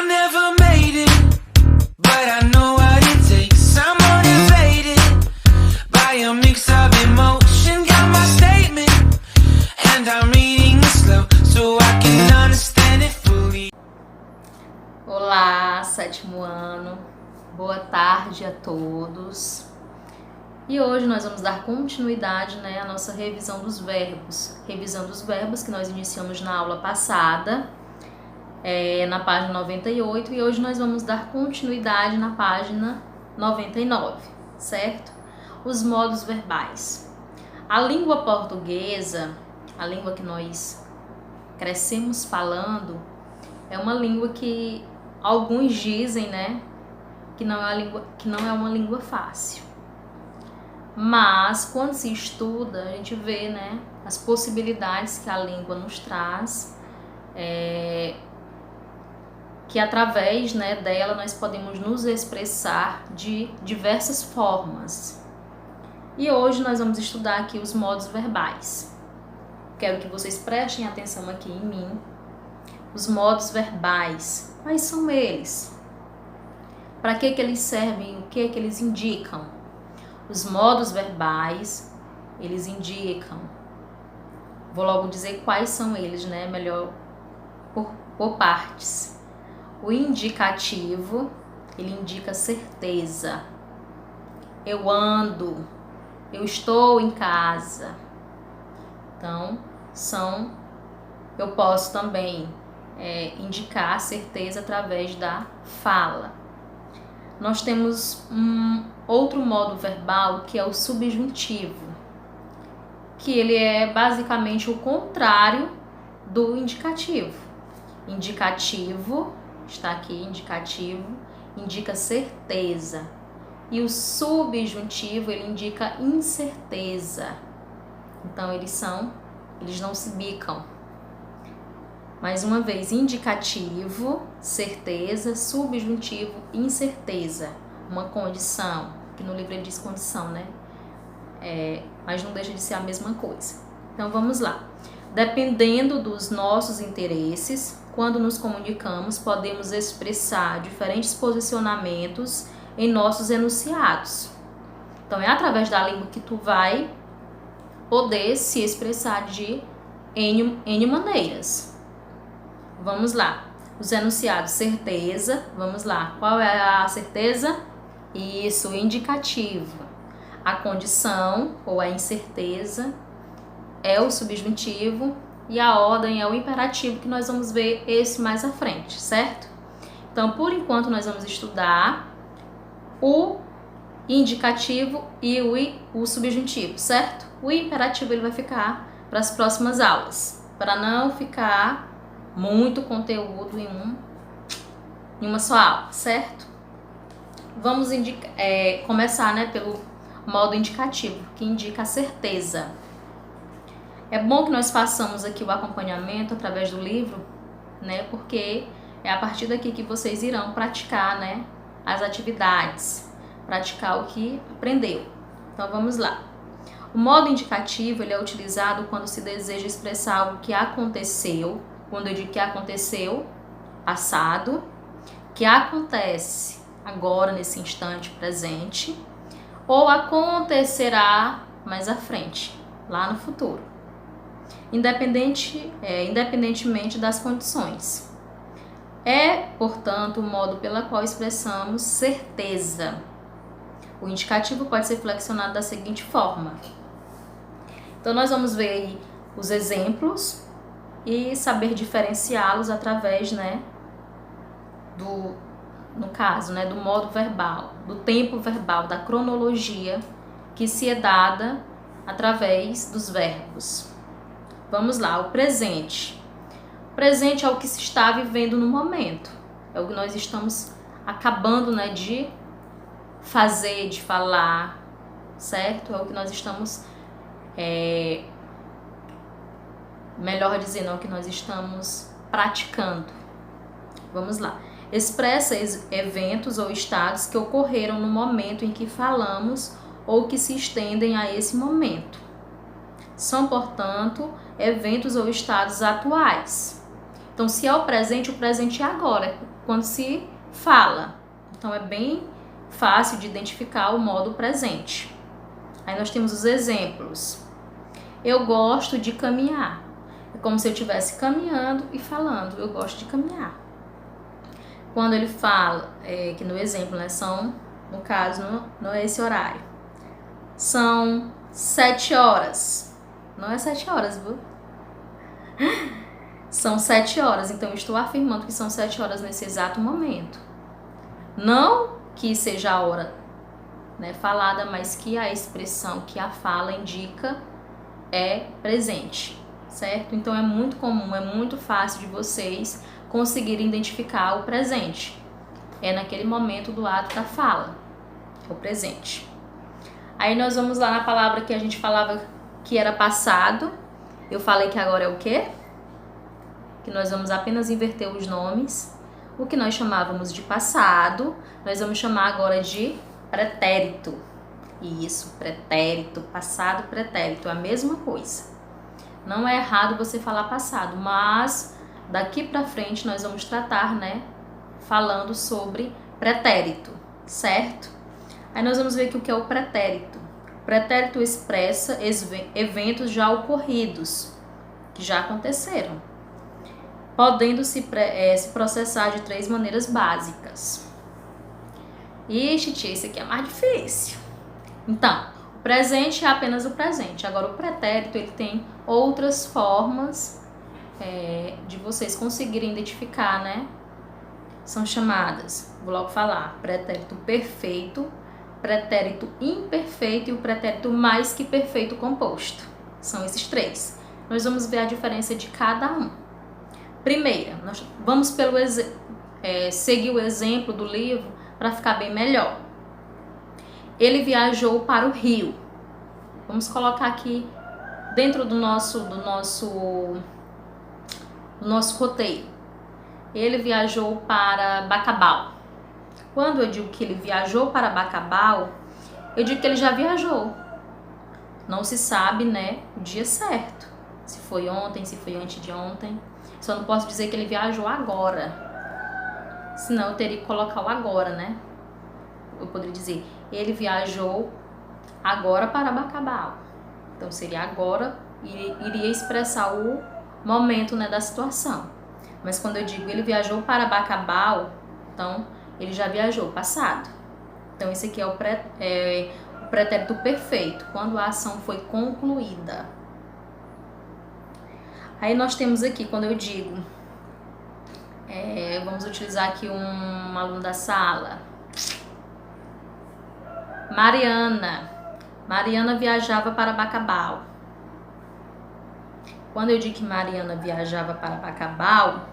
never made it, but I know what it takes. I'm motivated by a mix of emotion. Got my statement, and I'm reading it slow so I can understand it fully. Olá, sétimo ano, boa tarde a todos. E hoje nós vamos dar continuidade, à nossa revisão dos verbos. Revisão dos verbos que nós iniciamos na aula passada, na página 98, e hoje nós vamos dar continuidade na página 99, certo? Os modos verbais. A língua portuguesa, a língua que nós crescemos falando, é uma língua que alguns dizem, que não é uma língua fácil. Mas quando se estuda, a gente vê, as possibilidades que a língua nos traz, que através, dela nós podemos nos expressar de diversas formas. E hoje nós vamos estudar aqui os modos verbais. Quero que vocês prestem atenção aqui em mim. Os modos verbais, quais são eles? Para que eles servem? O que eles indicam? Os modos verbais, eles indicam, vou logo dizer quais são eles, melhor por partes. O indicativo, ele indica certeza. Eu ando, eu estou em casa. Então, eu posso também indicar certeza através da fala. Nós temos outro modo verbal que é o subjuntivo, que ele é basicamente o contrário do indicativo. Indicativo, está aqui, indicativo, indica certeza. E o subjuntivo, ele indica incerteza. Então, eles não se bicam. Mais uma vez, indicativo, certeza, subjuntivo, incerteza. Uma condição, que no livro ele diz condição, mas não deixa de ser a mesma coisa. Então, vamos lá. Dependendo dos nossos interesses, quando nos comunicamos, podemos expressar diferentes posicionamentos em nossos enunciados. Então, é através da língua que tu vai poder se expressar de N maneiras. Vamos lá. Os enunciados, certeza. Vamos lá. Qual é a certeza? Isso, indicativo. A condição, ou a incerteza, é o subjuntivo. E a ordem é o imperativo, que nós vamos ver esse mais à frente, certo? Então, por enquanto, nós vamos estudar o indicativo e o subjuntivo, certo? O imperativo ele vai ficar para as próximas aulas, para não ficar muito conteúdo em uma só aula, certo? Vamos começar pelo modo indicativo, que indica a certeza. É bom que nós façamos aqui o acompanhamento através do livro, porque é a partir daqui que vocês irão praticar, as atividades, praticar o que aprendeu. Então vamos lá. O modo indicativo ele é utilizado quando se deseja expressar algo que aconteceu. Quando eu digo que aconteceu, passado, que acontece agora, nesse instante presente, ou acontecerá mais à frente, lá no futuro, independentemente das condições. É, portanto, o modo pelo qual expressamos certeza. O indicativo pode ser flexionado da seguinte forma. Então, nós vamos ver aí os exemplos e saber diferenciá-los através, no caso, do modo verbal, do tempo verbal, da cronologia que se é dada através dos verbos. Vamos lá, o presente. O presente é o que se está vivendo no momento. É o que nós estamos acabando, de fazer, de falar, certo? É o que nós estamos, melhor dizendo, é o que nós estamos praticando. Vamos lá. Expressa eventos ou estados que ocorreram no momento em que falamos ou que se estendem a esse momento. São, portanto, eventos ou estados atuais. Então, se é o presente é agora. quando se fala. Então é bem fácil de identificar o modo presente. Aí nós temos os exemplos. Eu gosto de caminhar. É como se eu estivesse caminhando e falando. Eu gosto de caminhar. Quando ele fala, que no exemplo, né, são, no caso, não é esse horário. São 7 horas. Não é 7 horas, viu? São 7 horas. Então eu estou afirmando que são 7 horas nesse exato momento. Não que seja a hora, né, falada, mas que a expressão que a fala indica é presente, certo? Então é muito comum, é muito fácil de vocês conseguirem identificar o presente. É naquele momento do ato da fala, é o presente. Aí nós vamos lá na palavra que a gente falava que era passado. Eu falei que agora é o quê? Que nós vamos apenas inverter os nomes. O que nós chamávamos de passado, nós vamos chamar agora de pretérito. Isso, pretérito, passado, pretérito, é a mesma coisa. Não é errado você falar passado, mas daqui pra frente nós vamos tratar, né, falando sobre pretérito, certo? Aí nós vamos ver aqui o que é o pretérito. O pretérito expressa eventos já ocorridos, que já aconteceram, podendo se processar de 3 maneiras básicas. Ixi, tia, esse aqui é mais difícil. Então, o presente é apenas o presente. Agora, o pretérito, ele tem outras formas de vocês conseguirem identificar, né? São chamadas, vou logo falar, pretérito perfeito, pretérito imperfeito e o pretérito mais que perfeito composto. São esses 3. Nós vamos ver a diferença de cada um. Primeira, nós vamos seguir o exemplo do livro para ficar bem melhor. Ele viajou para o Rio. Vamos colocar aqui dentro do nosso roteiro. Ele viajou para Bacabal. Quando eu digo que ele viajou para Bacabal, eu digo que ele já viajou. Não se sabe, né, o dia certo. Se foi ontem, se foi antes de ontem. Só não posso dizer que ele viajou agora. Senão eu teria que colocar o agora, né? Eu poderia dizer, ele viajou agora para Bacabal. Então seria agora, iria expressar o momento, né, da situação. Mas quando eu digo ele viajou para Bacabal, então ele já viajou, passado. Então esse aqui é o pretérito perfeito, quando a ação foi concluída. Aí nós temos aqui, quando eu digo, vamos utilizar aqui um aluno da sala. Mariana viajava para Bacabal. Quando eu digo que Mariana viajava para Bacabal,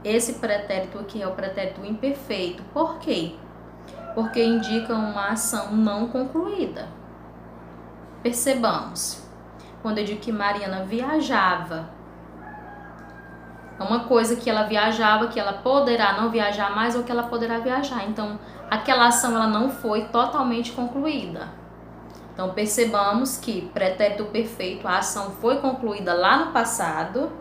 esse pretérito aqui é o pretérito imperfeito. Por quê? Porque indica uma ação não concluída. Percebamos. Quando eu digo que Mariana viajava, é uma coisa que ela viajava, que ela poderá não viajar mais ou que ela poderá viajar. Então, aquela ação ela não foi totalmente concluída. Então, percebamos que pretérito perfeito, a ação foi concluída lá no passado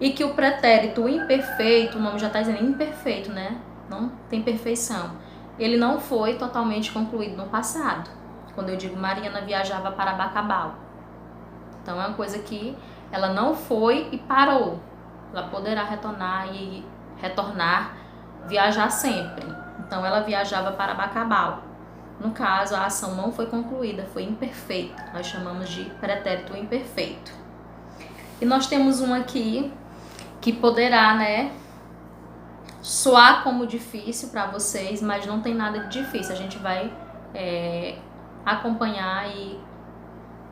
e que o pretérito imperfeito, o nome já está dizendo imperfeito, né? Não tem perfeição. Ele não foi totalmente concluído no passado. Quando eu digo Mariana viajava para Bacabal. Então, é uma coisa que ela não foi e parou. Ela poderá retornar, viajar sempre. Então, ela viajava para Bacabal. No caso, a ação não foi concluída, foi imperfeita. Nós chamamos de pretérito imperfeito. E nós temos um aqui que poderá, né, soar como difícil para vocês, mas não tem nada de difícil. A gente vai acompanhar e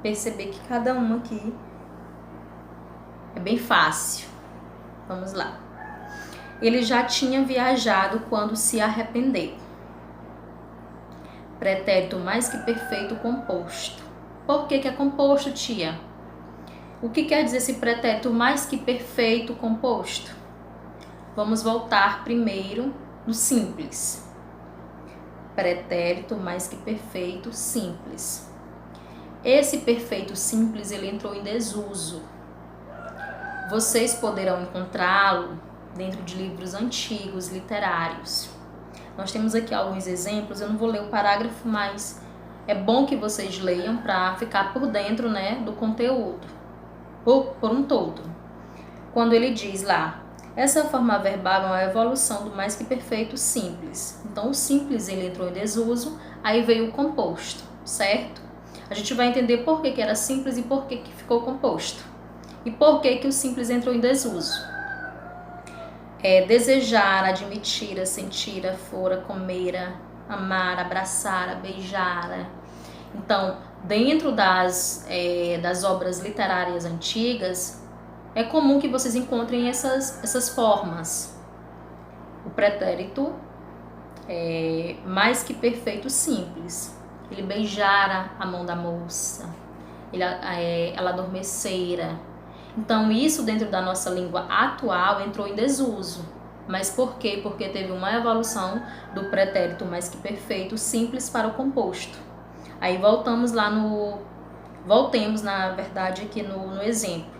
perceber que cada um aqui é bem fácil. Vamos lá. Ele já tinha viajado quando se arrependeu. Pretérito mais que perfeito composto. Por que é composto, tia? O que quer dizer esse pretérito mais que perfeito composto? Vamos voltar primeiro no simples. Pretérito mais que perfeito simples. Esse perfeito simples, ele entrou em desuso. Vocês poderão encontrá-lo dentro de livros antigos, literários. Nós temos aqui alguns exemplos, eu não vou ler o parágrafo, mas é bom que vocês leiam para ficar por dentro, né, do conteúdo, por um todo. Quando ele diz lá, essa forma verbal é uma evolução do mais que perfeito simples. Então, o simples ele entrou em desuso, aí veio o composto, certo? A gente vai entender por que era simples e por que ficou composto. E por que o simples entrou em desuso. Desejar, admitir, sentir, fora, comer, amar, abraçar, beijar. Então, dentro das obras literárias antigas, é comum que vocês encontrem essas formas. O pretérito mais que perfeito simples. Ele beijara a mão da moça, ela adormecera. Então, isso dentro da nossa língua atual entrou em desuso. Mas por quê? Porque teve uma evolução do pretérito mais que perfeito simples para o composto. Aí voltemos, na verdade, aqui no exemplo.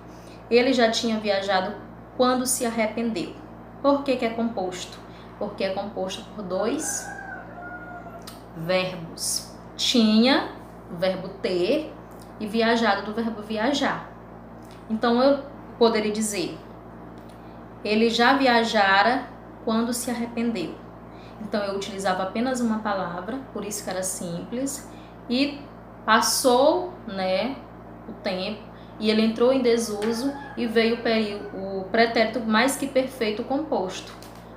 Ele já tinha viajado quando se arrependeu. Por que é composto? Porque é composto por dois verbos. Tinha, o verbo ter, e viajado, do verbo viajar. Então, eu poderia dizer, ele já viajara quando se arrependeu. Então, eu utilizava apenas uma palavra, por isso que era simples, e passou, né, o tempo, e ele entrou em desuso e veio o pretérito mais que perfeito composto,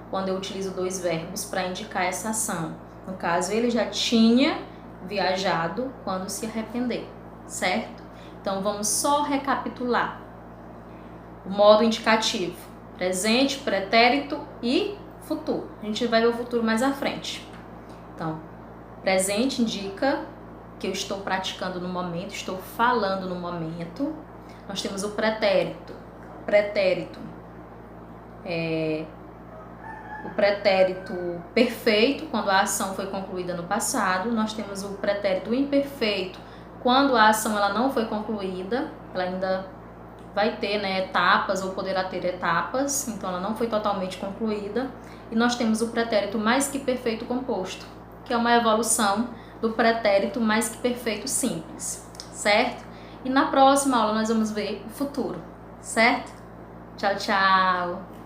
quando eu utilizo dois verbos para indicar essa ação. No caso, ele já tinha viajado quando se arrependeu, certo? Então, vamos só recapitular. O modo indicativo, presente, pretérito e futuro. A gente vai ver o futuro mais à frente. Então, presente indica que eu estou praticando no momento, estou falando no momento. Nós temos o pretérito. O pretérito perfeito, quando a ação foi concluída no passado. Nós temos o pretérito imperfeito, quando a ação ela não foi concluída, ela ainda vai ter, né, etapas ou poderá ter etapas, então ela não foi totalmente concluída. E nós temos o pretérito mais que perfeito composto, que é uma evolução do pretérito mais que perfeito simples, certo? E na próxima aula nós vamos ver o futuro, certo? Tchau, tchau!